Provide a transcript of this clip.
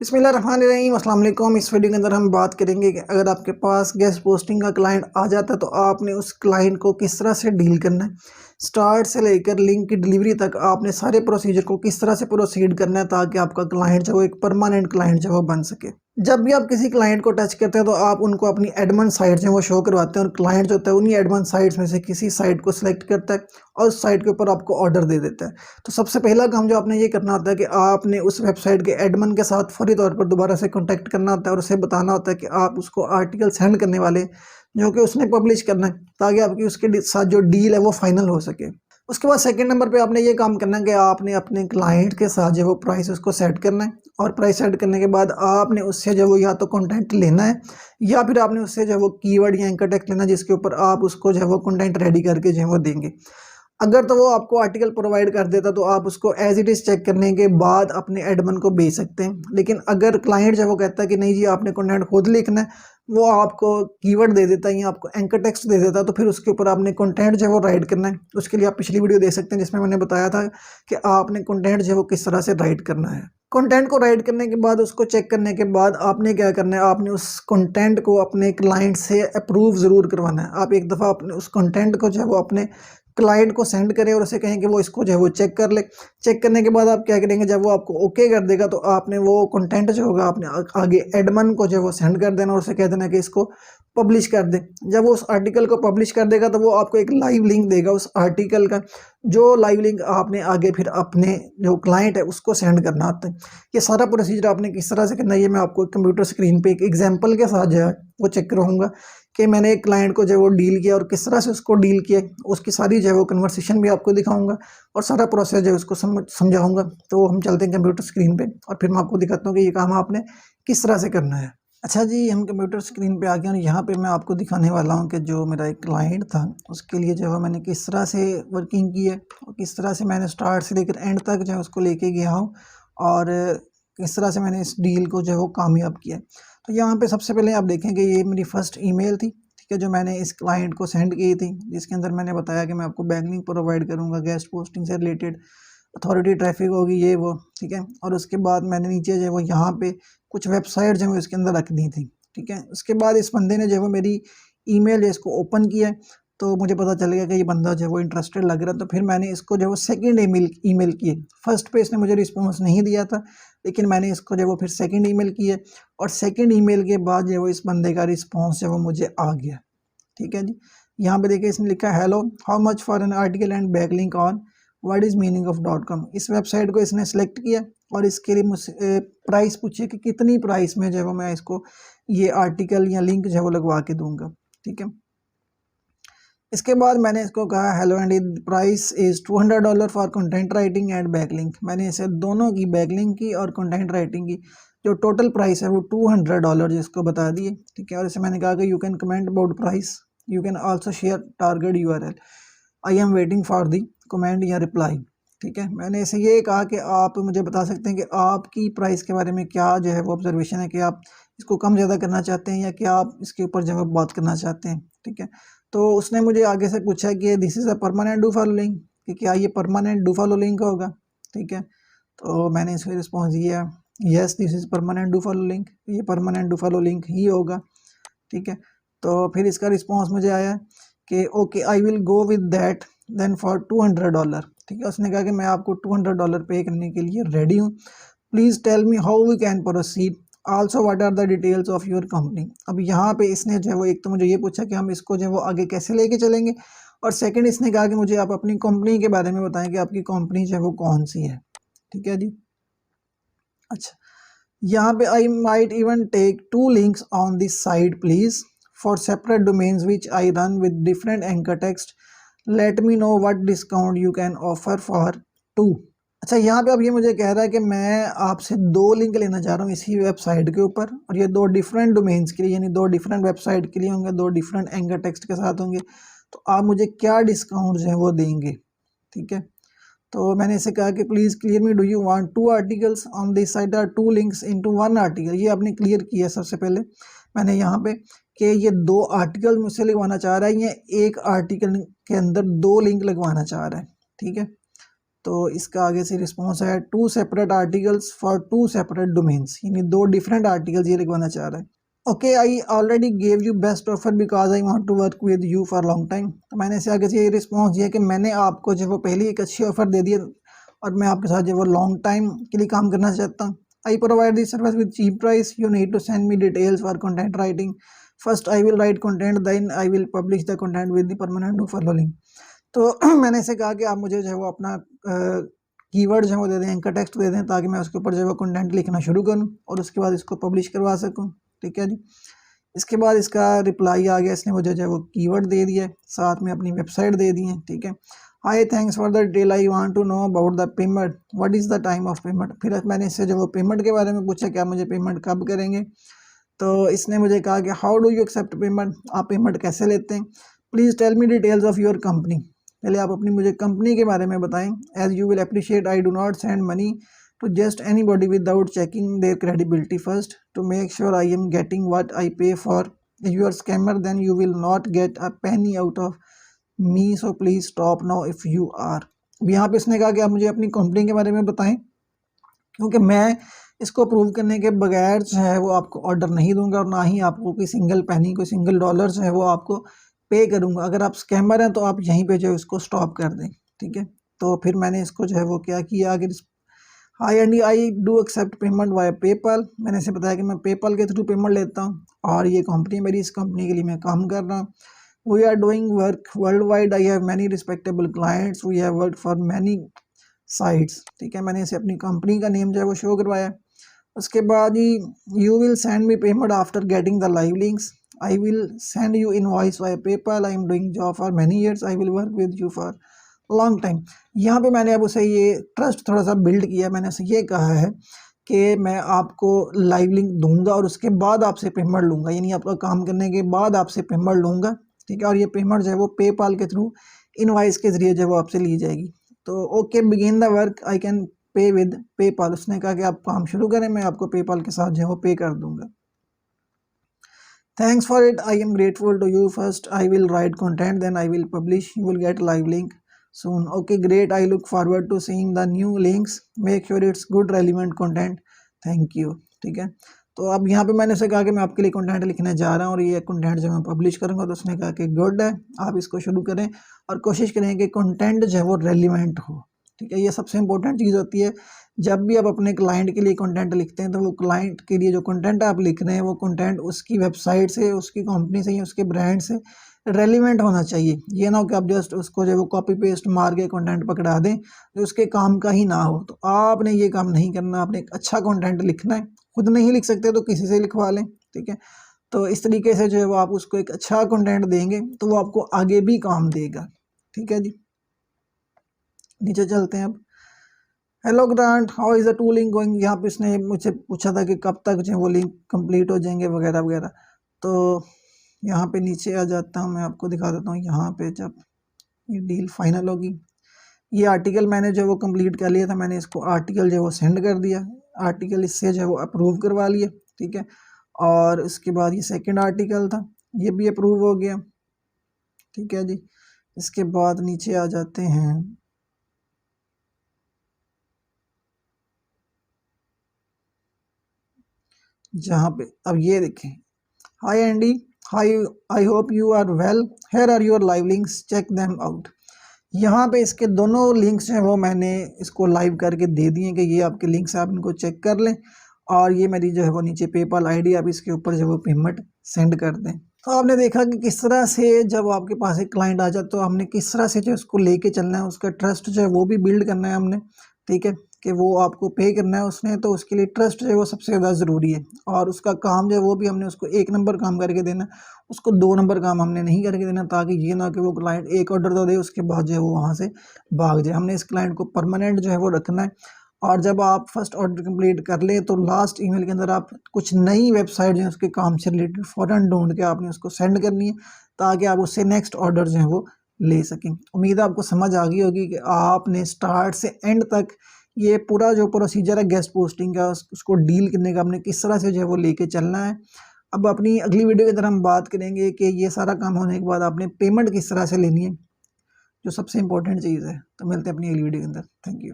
बिस्मिल्लाहिर्रहमानिर्रहीम अस्सलाम वालेकुम। इस वीडियो के अंदर हम बात करेंगे कि अगर आपके पास गेस्ट पोस्टिंग का क्लाइंट आ जाता है तो आपने उस क्लाइंट को किस तरह से डील करना है। स्टार्ट से लेकर लिंक की डिलीवरी तक आपने सारे प्रोसीजर को किस तरह से प्रोसीड करना है ताकि आपका क्लाइंट जो है एक परमानेंट क्लाइंट जो है बन सके। जब भी आप किसी क्लाइंट को टच करते हैं तो आप उनको अपनी एडमिन साइट जो है वो शो करवाते हैं और क्लाइंट जो होता है उन्हीं एडमिन साइट्स में से किसी साइट को सिलेक्ट करता है और उस साइट के ऊपर आपको ऑर्डर दे देता है। तो सबसे पहला काम जो आपने ये करना होता है कि आपने उस वेबसाइट के एडमिन के साथ फौरी तौर पर दोबारा से कॉन्टैक्ट करना होता है और उसे बताना होता है कि आप उसको आर्टिकल सेंड करने वाले जो कि उसने पब्लिश करना है ताकि आपकी उसके साथ जो डील है वो फाइनल हो सके। उसके बाद सेकंड नंबर पे आपने ये काम करना है कि आपने अपने क्लाइंट के साथ जो वो प्राइस उसको सेट करना है और प्राइस सेट करने के बाद आपने उससे जो वो या तो कंटेंट लेना है या फिर आपने उससे जो वो कीवर्ड या एंकर टेक्स्ट लेना है जिसके ऊपर आप उसको जो वो कंटेंट रेडी करके जो वो देंगे। अगर तो वो आपको आर्टिकल प्रोवाइड कर देता तो आप उसको एज इट इज़ चेक करने के बाद अपने एडमिन को भेज सकते हैं। लेकिन अगर क्लाइंट जो वो कहता है कि नहीं जी आपने कंटेंट खुद लिखना है, वो आपको कीवर्ड दे देता है या आपको एंकर टेक्स्ट दे देता है तो फिर उसके ऊपर आपने कंटेंट जो है वो राइट करना है। उसके लिए आप पिछली वीडियो देख सकते हैं जिसमें मैंने बताया था कि आपने कंटेंट जो है वो किस तरह से राइट करना है। कंटेंट को राइट करने के बाद उसको चेक करने के बाद आपने क्या करना है, आपने उस कंटेंट को अपने क्लाइंट से अप्रूव ज़रूर करवाना है। आप एक दफ़ा अपने उस कंटेंट को जो है वो अपने क्लाइंट को सेंड करें और उसे कहें कि वो इसको जो है वो चेक कर ले। चेक करने के बाद आप क्या करेंगे, जब वो आपको ओके कर देगा तो आपने वो कंटेंट जो होगा आपने आगे एडमिन को जो है वो सेंड कर देना और उसे कह देना कि इसको पब्लिश कर दे। जब वो उस आर्टिकल को पब्लिश कर देगा तो वो आपको एक लाइव लिंक देगा उस आर्टिकल का, जो लाइव लिंक आपने आगे फिर अपने जो क्लाइंट है उसको सेंड करना होता है। ये सारा प्रोसीजर आपने किस तरह से करना है ये मैं आपको कंप्यूटर स्क्रीन पे एक एग्जांपल के साथ जो है वो चेक करवाऊंगा कि मैंने एक क्लाइंट को जो है वो डील किया और किस तरह से उसको डील किया, उसकी सारी जो है वो कन्वर्सेशन भी आपको दिखाऊंगा और सारा प्रोसेस जो है उसको समझाऊंगा। तो हम चलते हैं कंप्यूटर स्क्रीन पे और फिर मैं आपको दिखाता हूँ कि ये काम आपने किस तरह से करना है। अच्छा जी, हम कंप्यूटर स्क्रीन पे आ गए और यहाँ पे मैं आपको दिखाने वाला हूँ कि जो मेरा एक क्लाइंट था उसके लिए जो है मैंने किस तरह से वर्किंग की है और किस तरह से मैंने स्टार्ट से लेकर एंड तक जो है उसको लेके गया हूँ और किस तरह से मैंने इस डील को जो है वो कामयाब किया। तो यहाँ पे सबसे पहले आप देखेंगे ये मेरी फर्स्ट ईमेल थी, ठीक है, जो मैंने इस क्लाइंट को सेंड की थी जिसके अंदर मैंने बताया कि मैं आपको बैकलिंक प्रोवाइड करूँगा, गेस्ट पोस्टिंग से रिलेटेड अथॉरिटी ट्रैफिक होगी ये वो, ठीक है। और उसके बाद मैंने नीचे जो है वो यहाँ पे कुछ वेबसाइट जो है इसके अंदर रख दी थी, ठीक है। उसके बाद इस बंदे ने जो है वो मेरी ईमेल है इसको ओपन किया तो मुझे पता चल गया कि ये बंदा जो है वो इंटरेस्टेड लग रहा है। तो फिर मैंने इसको जो है वो सेकंड ईमेल की। फर्स्ट पे इसने मुझे रिस्पॉन्स नहीं दिया था लेकिन मैंने इसको जो है वो फिर सेकंड ईमेल की है और सेकंड ईमेल के बाद जो है वो इस बंदे का रिस्पॉन्स जो है वो मुझे आ गया, ठीक है जी। यहाँ पे देखिए इसने लिखा है hello, how much for an article and backlink on what is meaning of .com। इस वेबसाइट को इसने सेलेक्ट किया और इसके लिए मुझसे प्राइस पूछिए कि कितनी प्राइस में जो है वो मैं इसको ये आर्टिकल या लिंक जो है वो लगवा के दूंगा, ठीक है। इसके बाद मैंने इसको कहा hello and price is $200 for content writing and backlink. मैंने इसे दोनों की, बैकलिंक की और कंटेंट राइटिंग की, जो टोटल प्राइस है वो $200 जिसको बता दिए, ठीक है। और इसे मैंने कहा कि you can comment about price, you can also share target URL, I am waiting for the comment या रिप्लाई, ठीक है। मैंने इसे ये कहा कि आप मुझे बता सकते हैं कि आपकी प्राइस के बारे में क्या जो है वो ऑब्जर्वेशन है, कि आप इसको कम ज़्यादा करना चाहते हैं या क्या आप इसके ऊपर जो है बात करना चाहते हैं, ठीक है। तो उसने मुझे आगे से पूछा कि this is a permanent do follow link, कि क्या ये परमानेंट डू फॉलो लिंक होगा, ठीक है। तो मैंने इसको रिस्पॉन्स दिया yes this is permanent do follow link, ये परमानेंट डू फॉलो लिंक ही होगा, ठीक है। तो फिर इसका रिस्पॉन्स मुझे आया कि okay I will go with that then for $200, ठीक है। उसने कहा कि मैं आपको $200 पे करने के लिए रेडी हूँ, please tell me how we can proceed, also what are the details of your company. अब यहाँ पे इसने जो है वो एक तो मुझे ये पूछा कि हम इसको जो है वो आगे कैसे लेके चलेंगे और सेकंड इसने कहा कि मुझे आप अपनी कंपनी के बारे में बताएं कि आपकी कंपनी जो है वो कौन सी है, ठीक है जी। अच्छा, यहाँ पे I might even take 2 links on this side please for separate domains which I run with different anchor text, let me know what discount you can offer for 2। अच्छा, यहाँ पे अब ये मुझे कह रहा है कि मैं आपसे 2 लिंक लेना चाह रहा हूँ इसी वेबसाइट के ऊपर और ये 2 डिफरेंट डोमेन्स के लिए, यानी 2 डिफरेंट वेबसाइट के लिए होंगे, 2 डिफरेंट एंकर टेक्स्ट के साथ होंगे। तो आप मुझे क्या डिस्काउंट जो है वो देंगे, ठीक है। तो मैंने इसे कहा कि please clear me, do you want 2 articles on this site or 2 links into 1 article. ये आपने क्लियर किया सबसे पहले मैंने यहाँ पे कि ये 2 आर्टिकल मुझसे लगवाना चाह रहा है, ये एक आर्टिकल के अंदर 2 लिंक लगवाना चाह रहा है, ठीक है। तो इसका आगे से रिस्पॉन्स है 2 separate articles for 2 separate domains, यानी 2 डिफरेंट आर्टिकल्स ये लिखवाना चाह रहा है। Okay, I already gave you best offer because I want to work with you for long time. तो मैंने इसे आगे से ये रिस्पॉन्स दिया कि मैंने आपको जो वो पहले एक अच्छी ऑफर दे दी और मैं आपके साथ जो वो लॉन्ग टाइम के लिए काम करना चाहता हूँ। I provide this service with cheap price, you need to send me details for content writing. First I will write content, then I will publish the content with the permanent offer link. तो मैंने इसे कहा कि आप मुझे जो है वो अपना कीवर्ड जो है वो दे दें, एंकर टेक्स्ट दे दें, ताकि मैं उसके ऊपर जो है वो कंटेंट लिखना शुरू करूँ और उसके बाद इसको पब्लिश करवा सकूँ। ठीक है जी। इसके बाद इसका रिप्लाई आ गया, इसने मुझे जो है वो कीवर्ड दे दिया, साथ में अपनी वेबसाइट दे दी है। ठीक है, hi thanks for the detail, I want to know about the payment, what is the time of payment. फिर मैंने इससे जो वो पेमेंट के बारे में पूछा, क्या मुझे पेमेंट कब करेंगे। तो इसने मुझे कहा कि how do you accept payment, आप पेमेंट कैसे लेते हैं। Please tell me details of your company, पहले आप अपनी मुझे कंपनी के बारे में बताएं। As you will appreciate I do not send money to just anybody without checking their credibility first to make sure I am getting what I pay for. If you are scammer then you will not get a penny out of me, so please stop now if you are। यहाँ पे इसने कहा कि आप मुझे अपनी company के बारे में बताएं, क्योंकि मैं इसको अप्रूव करने के बगैर जो है वो आपको ऑर्डर नहीं दूंगा और ना ही आपको कोई सिंगल पैनी, कोई सिंगल डॉलर जो है वो आपको पे करूंगा। अगर आप स्कैमर हैं तो आप यहीं पे जो है इसको स्टॉप कर दें। ठीक है, तो फिर मैंने इसको जो है वो क्या किया, अगर I do accept payment via PayPal, मैंने इसे बताया कि मैं पेपल के थ्रू पेमेंट लेता हूँ और ये कंपनी मेरी, इस कंपनी के लिए मैं काम कर रहा हूँ। We are doing work world wide, I have many respectable clients, we have work for many sites. ठीक है, मैंने इसे अपनी कंपनी का नेम जो है वो शो करवाया। उसके बाद ही you will send me payment after getting the live links, I will send you invoice via PayPal, I am doing job for many years, I will work with you for long time. यहाँ पे मैंने अब उसे ये trust थोड़ा सा build किया, मैंने उसे ये कहा है कि मैं आपको लाइव लिंक दूंगा और उसके बाद आपसे पेमेंट लूँगा, यानी आपका काम करने के बाद आपसे पेमेंट लूँगा। ठीक है, और ये पेमेंट जो है वो पेपाल के थ्रू इनवाइस के ज़रिए जो है वो आपसे ली जाएगी। तो okay, begin the work, I can pay with PayPal. उसने कहा कि आप काम शुरू करें, मैं आपको पेपाल के साथ जो है वो पे कर दूँगा। Thanks for it, I am grateful to you, first I will write content, then I will publish, you will get live link soon. Okay, great, I look forward to seeing the new links, make sure it's good relevant content, thank you। ठीक है, तो अब यहाँ पे मैंने उसे कहा कि मैं आपके लिए कंटेंट लिखने जा रहा हूँ और ये कंटेंट जो मैं पब्लिश करूँगा, तो उसने कहा कि गुड है, आप इसको शुरू करें और कोशिश करें कि कंटेंट जो है वो रेलिवेंट हो। ठीक है, ये सबसे इंपॉर्टेंट चीज़ होती है। जब भी आप अपने क्लाइंट के लिए कंटेंट लिखते हैं तो वो क्लाइंट के लिए जो कंटेंट आप लिख रहे हैं वो कंटेंट उसकी वेबसाइट से, उसकी कंपनी से या उसके ब्रांड से रेलिवेंट होना चाहिए। ये ना हो कि आप जस्ट उसको जो वो कॉपी पेस्ट मार के कंटेंट पकड़ा दें जो उसके काम का ही ना हो। तो आपने ये काम नहीं करना, आपने एक अच्छा कंटेंट लिखना है। खुद नहीं लिख सकते तो किसी से लिखवा लें। ठीक है, तो इस तरीके से जो है वो आप उसको एक अच्छा कंटेंट देंगे तो वो आपको आगे भी काम देगा। ठीक है जी, नीचे चलते हैं अब। Hello grant, how is the two link going. यहाँ पे इसने मुझे पूछा था कि कब तक जो है वो लिंक कंप्लीट हो जाएंगे वगैरह वगैरह। तो यहाँ पे नीचे आ जाता हूँ, मैं आपको दिखा देता हूँ। यहाँ पे जब ये डील फाइनल होगी, ये आर्टिकल मैंने जो वो कंप्लीट कर लिया था, मैंने इसको आर्टिकल जो वो सेंड कर दिया, आर्टिकल इससे जो है वो अप्रूव करवा लिया। ठीक है, और इसके बाद ये सेकंड आर्टिकल था, ये भी अप्रूव हो गया। ठीक है जी, इसके बाद नीचे आ जाते हैं। जहाँ पे अब ये देखें, hi Andy, hi, I hope you are well, here are your live links, check them out. यहाँ पे इसके दोनों लिंक्स हैं वो मैंने इसको लाइव करके दे दिए कि ये आपके लिंक्स हैं, आप इनको चेक कर लें। और ये मेरी जो है वो नीचे पेपाल आईडी, आप इसके ऊपर जो वो पेमेंट सेंड कर दें। तो आपने देखा कि किस तरह से जब आपके पास एक क्लाइंट आ जाए तो हमने किस तरह से जो उसको लेके चलना है, उसका ट्रस्ट जो है वो भी बिल्ड करना है हमने। ठीक है, कि वो आपको पे करना है उसने, तो उसके लिए ट्रस्ट जो है वो सबसे ज़्यादा ज़रूरी है। और उसका काम जो है वो भी हमने उसको 1 नंबर काम करके देना, उसको 2 नंबर काम हमने नहीं करके देना, ताकि ये ना कि वो क्लाइंट एक ऑर्डर तो दे उसके बाद जो है वो वहाँ से भाग जाए। हमने इस क्लाइंट को परमानेंट जो है वो रखना है। और जब आप फर्स्ट ऑर्डर कंप्लीट कर लें तो लास्ट ईमेल के अंदर आप कुछ नई वेबसाइट जो है उसके काम से रिलेटेड फ़ौरन ढूंढ के आपने उसको सेंड करनी है, ताकि आप उससे नेक्स्ट ऑर्डर जो है वो ले सकें। उम्मीद है आपको समझ आ गई होगी कि आपने स्टार्ट से एंड तक ये पूरा जो प्रोसीजर है गेस्ट पोस्टिंग का, उसको डील करने का, आपने किस तरह से जो है वो लेके चलना है। अब अपनी अगली वीडियो के अंदर हम बात करेंगे कि ये सारा काम होने के बाद आपने पेमेंट किस तरह से लेनी है। जो सबसे इंपॉर्टेंट चीज़ है। तो मिलते हैं अपनी अगली वीडियो के अंदर। Thank you.